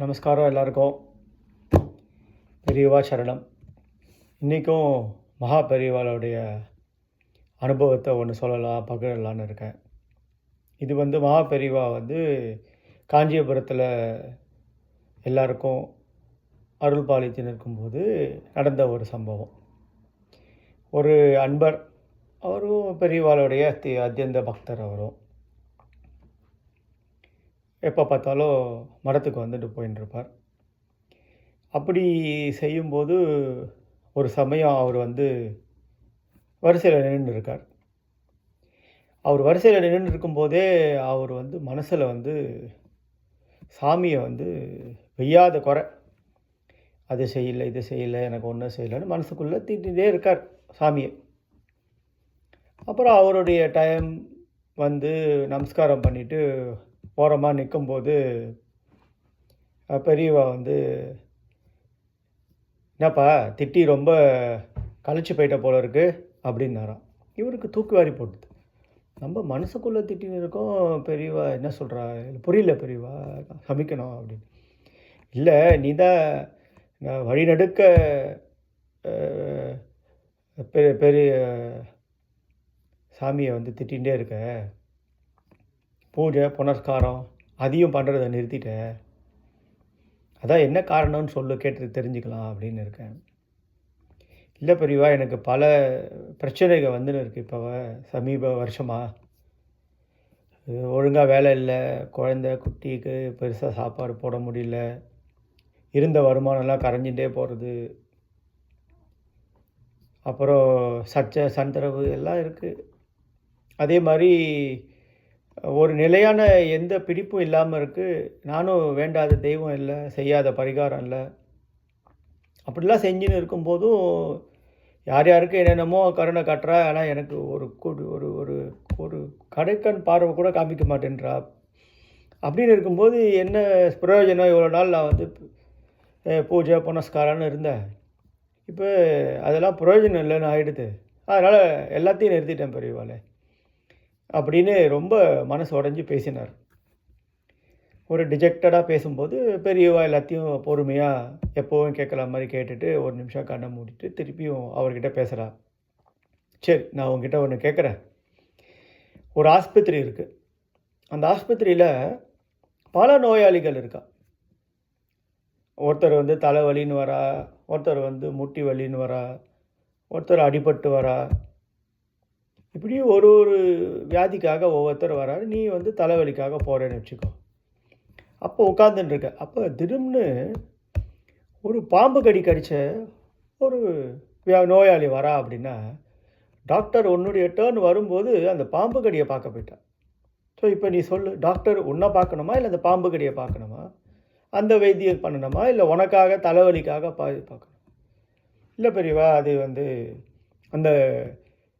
நமஸ்காரம் எல்லாருக்கும். பெரியவா சரணம். இன்றைக்கும் மகா பெரியவாளுடைய அனுபவத்தை ஒன்று சொல்லலாம், பகிரலான்னு இருக்கேன். இது மகா பெரியவா காஞ்சிபுரத்தில் எல்லாருக்கும் அருள் பாலித்து நிற்கும்போது நடந்த ஒரு சம்பவம். ஒரு அன்பர், அவரும் பெரியவாளுடைய அத்தியந்த பக்தர். அவரும் எப்போ பார்த்தாலும் மரத்துக்கு போயின்னு இருப்பார். அப்படி செய்யும்போது ஒரு சமயம் அவர் வரிசையில் நின்று இருக்கார். அவர் வரிசையில் நின்று இருக்கும்போதே அவர் மனசில் சாமியை வெய்யாத குறை, அது செய்யலை இது செய்யலை, எனக்கு ஒன்றும் செய்யலைன்னு மனசுக்குள்ளே திட்டிகிட்டே இருக்கார் சாமியை. அப்புறம் அவருடைய டைம் நமஸ்காரம் பண்ணிவிட்டு ஓரமாக நிற்கும்போது பெரியவா என்னப்பா திட்டி ரொம்ப கழிச்சு போயிட்ட போல இருக்கு அப்படின்னாராம். இவருக்கு தூக்கி வாரி போட்டுது. நம்ம மனசுக்குள்ளே திட்டின்னு இருக்கோம், பெரியவா என்ன சொல்கிறா, புரியல பெரியவா, சமைக்கணும் அப்படின்னு. இல்லை, நீ தான் வழிநடுக்க பெரிய சாமியை திட்டிகிட்டே இருக்க, பூஜை புனஸ்காரம் அதையும் பண்ணுறதை நிறுத்திட்டேன், அதான் என்ன காரணம்னு கேட்டு தெரிஞ்சுக்கலாம் அப்படின்னு இருக்கேன். இல்லை பெரியவா, எனக்கு பல பிரச்சனைகள் இருக்குது. இப்போ சமீப வருஷமாக ஒழுங்காக வேலை இல்லை, குழந்தை குட்டிக்கு பெருசாக சாப்பாடு போட முடியல, இருந்த வருமானம்லாம் கரைஞ்சிட்டே போகிறது, அப்புறம் சர்ச்சை சந்தரவு எல்லாம் இருக்குது. அதே மாதிரி ஒரு நிலையான எந்த பிடிப்பும் இல்லாமல் இருக்குது. நானும் வேண்டாத தெய்வம் இல்லை, செய்யாத பரிகாரம் இல்லை, அப்படிலாம் செஞ்சுன்னு இருக்கும்போதும் யார் யாருக்கு என்னென்னமோ கருணை காட்டுறா. ஆனால் எனக்கு ஒரு ஒரு ஒரு ஒரு கடைக்கண் பார்வை கூட காமிக்க மாட்டேன்றா. அப்படின்னு இருக்கும்போது என்ன பிரயோஜனம்? இவ்வளோ நாள் நான் பூஜை புனஸ்காரம்னு இருந்தேன், இப்போ அதெல்லாம் பிரயோஜனம் இல்லைன்னு ஆகிடுது. அதனால் எல்லாத்தையும் நிறுத்திட்டேன் பெரியவாளே அப்படின்னு ரொம்ப மனசு உடஞ்சி பேசினார். ஒரு டிஜெக்டடாக பேசும்போது பெரியவா எல்லாத்தையும் பொறுமையாக எப்போவும் கேட்குற மாதிரி கேட்டுட்டு ஒரு நிமிஷம் கண்ணை மூடிட்டு திருப்பியும் அவர்கிட்ட பேசுகிறா. சரி, நான் உங்ககிட்ட ஒன்று கேட்குறேன். ஒரு ஆஸ்பத்திரி இருக்குது, அந்த ஆஸ்பத்திரியில் பல நோயாளிகள் இருக்கா. ஒருத்தர் தலைவலின்னு வரா, ஒருத்தர் முட்டி வலின்னு வரா, ஒருத்தர் அடிபட்டு வரா, இப்படி ஒரு ஒரு வியாதிக்காக ஒவ்வொருத்தர் வராரு. நீ தலைவலிக்காக போகிறேன்னு வச்சுக்கோ. அப்போ உட்காந்துட்டுருக்க. அப்போ திடீர்னு ஒரு பாம்பு கடிச்ச ஒரு நோயாளி வரா அப்படின்னா, டாக்டர் உன்னுடைய டேர்ன் வரும்போது அந்த பாம்பு கடியை பார்க்க போயிட்டான். ஸோ இப்போ நீ சொல்லு, டாக்டர் உன்னை பார்க்கணுமா, இல்லை அந்த பாம்பு கடியை பார்க்கணுமா, அந்த வைத்தியம் பண்ணணுமா, இல்லை உனக்காக தலைவலிக்காக பார்க்கணும்? இல்லை பெரியவா, அது அந்த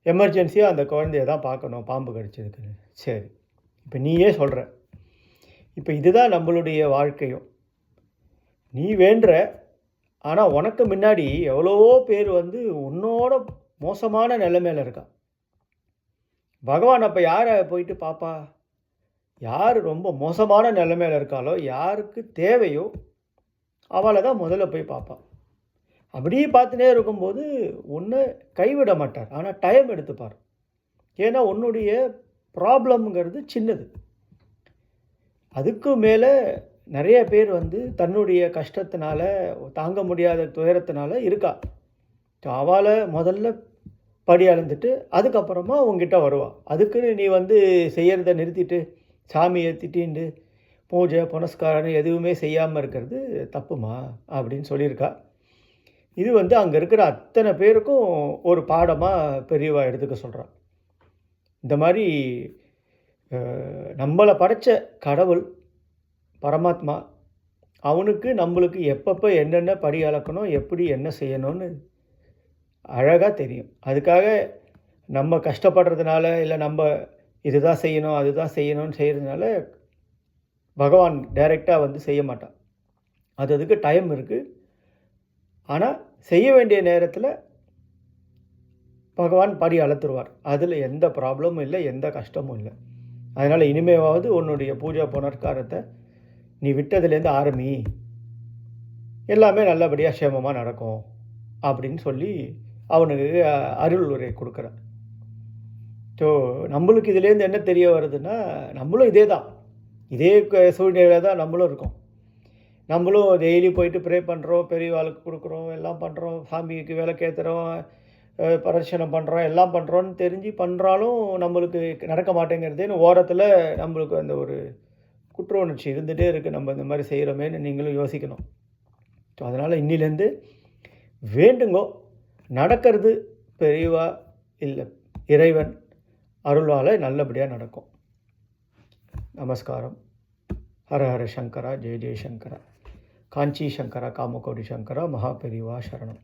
எமர்ஜென்சியாக அந்த குழந்தைய தான் பார்க்கணும், பாம்பு கடிச்சதுக்குன்னு. சரி, இப்போ நீயே சொல்கிற, இப்போ இதுதான் நம்மளுடைய வாழ்க்கையும். நீ வேண்டுற, ஆனால் உனக்கு முன்னாடி எவ்வளவோ பேர் உன்னோட மோசமான நிலைமையில் இருக்கா. பகவான் அப்போ யாரை போயிட்டு பாப்பா? யார் ரொம்ப மோசமான நிலைமையில் இருக்காளோ, யாருக்கு தேவையோ அவளை தான் முதல்ல போய் பார்ப்பா. அப்படியே பார்த்துட்டே இருக்கும்போது உன்னை கைவிட மாட்டார், ஆனால் டைம் எடுத்துப்பார். ஏன்னா உன்னுடைய ப்ராப்ளம்ங்கிறது சின்னது. அதுக்கு மேலே நிறைய பேர் தன்னுடைய கஷ்டத்தினால, தாங்க முடியாத துயரத்தினால இருக்கா. அவளை முதல்ல படி அளந்துட்டு அதுக்கப்புறமா உங்ககிட்ட வருவாள். அதுக்குன்னு நீ செய்கிறத நிறுத்திட்டு சாமியை திட்டின்னு பூஜை புனஸ்காரம் எதுவுமே செய்யாமல் இருக்கிறது தப்புமா அப்படின்னு சொல்லியிருக்கா. இது அங்கே இருக்கிற அத்தனை பேருக்கும் ஒரு பாடமாக பெரியவா எடுத்துக்க சொல்கிறான். இந்த மாதிரி நம்மளை படைச்ச கடவுள் பரமாத்மா, அவனுக்கு நம்மளுக்கு எப்பப்போ என்னென்ன படி அளக்கணும், எப்படி என்ன செய்யணும்னு அழகாக தெரியும். அதுக்காக நம்ம கஷ்டப்படுறதுனால, இல்லை நம்ம இதுதான் செய்யணும் அதுதான் செய்யணும்னு செய்கிறதுனால பகவான் டைரெக்டாக செய்ய மாட்டான். அதுக்கு டைம் இருக்குது. ஆனால் செய்ய வேண்டிய நேரத்தில் பகவான் படி அளத்துருவார். அதில் எந்த ப்ராப்ளமும் இல்லை, எந்த கஷ்டமும் இல்லை. அதனால் இனிமேவாவது உன்னுடைய பூஜா புனஸ்காரத்தை நீ விட்டதுலேருந்து ஆரம்பி. எல்லாமே நல்லபடியாக சேமமாக நடக்கும் அப்படின்னு சொல்லி அவனுக்கு அருள் உரை கொடுக்குறார். ஸோ நம்மளுக்கு இதுலேருந்து என்ன தெரிய வருதுன்னா, நம்மளும் இதே தான், இதே சூழ்நிலையில் தான் நம்மளும் இருக்கோம். நம்மளும் டெய்லி போயிட்டு ப்ரே பண்ணுறோம், பெரியவாளுக்கு கொடுக்குறோம், எல்லாம் பண்ணுறோம், சாமிக்கு விளக்கேற்றுறோம், பிரதட்சணம் பண்ணுறோம், எல்லாம் பண்ணுறோன்னு தெரிஞ்சு பண்ணுறாலும் நம்மளுக்கு நடக்க மாட்டேங்கிறதுன்னு ஓரத்தில் நம்மளுக்கு அந்த ஒரு குற்ற உணர்ச்சி இருந்துகிட்டே இருக்குது. நம்ம இந்த மாதிரி செய்கிறோமேன்னு நீங்களும் யோசிக்கணும். ஸோ அதனால் இன்னிலேருந்து வேண்டுங்கோ, நடக்கிறது பெரியவா இல்லை இறைவன் அருளால் நல்லபடியாக நடக்கும். நமஸ்காரம். ஹர ஹர சங்கரா, ஜெய ஜெய சங்கரா, காஞ்சி சங்கரா, காமகோடி சங்கரா, மகா பெரிவா சரணம்.